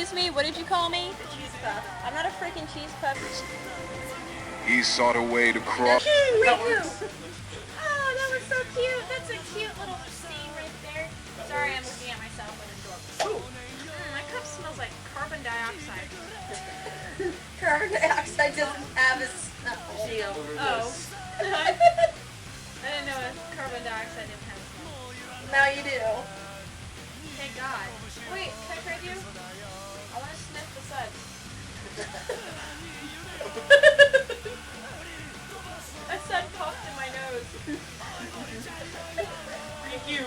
Excuse me, what did you call me? Cheese puff. I'm not a freaking cheese puff. He sought a way to cross. Riku! Oh, that was so cute. That's a cute little scene right there. Sorry, I'm looking at myself in the door. My cup smells like carbon dioxide. Carbon dioxide doesn't have a smell. Oh. I didn't know carbon dioxide didn't have a smell. Now you do. Thank God. Wait, can I trade you? I want to sniff the suds. A sud popped in my nose. Thank you.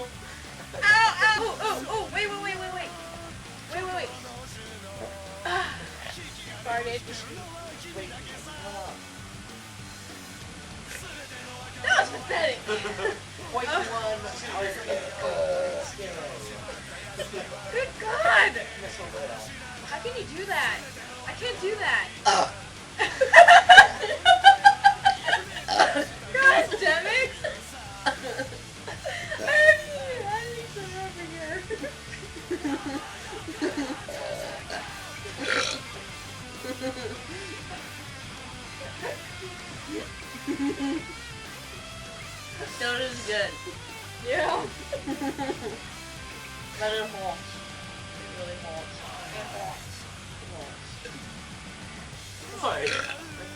Ow, ow! Oh, wait. Ah, farted. That was pathetic. White one. Good God! How can you do that? I can't do that. God damn it! I need some over here. Soda's good. Yeah. But it hurts. It really hurts. Why?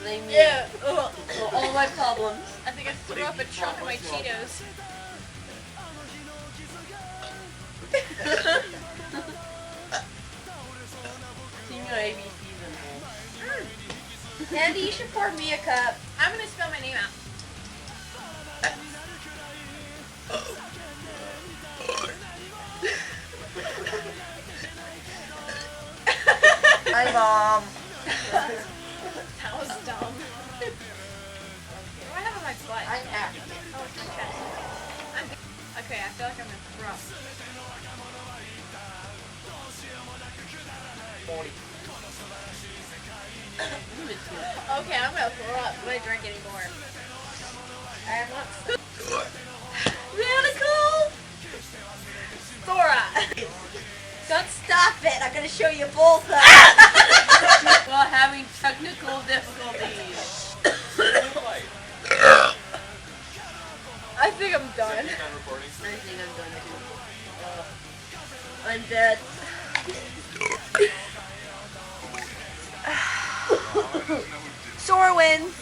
Blame me Yeah. for all my problems. I think I threw up a chunk of my Cheetos. Sing your ABCs and all. Andy, you should pour me a cup. I'm gonna spell my name out. Hi, Mom. That was dumb. What do I have on my butt? I'm happy. Oh, it's my chest. I'm good. Okay, I feel like I'm gonna throw up. 40. Okay, I'm gonna throw up. I'm gonna drink anymore. I'm not. Radical! Thora! Don't stop it. I'm going to show you both of while having technical difficulties. I think I'm done. I think I'm done too. I'm dead. Sora wins.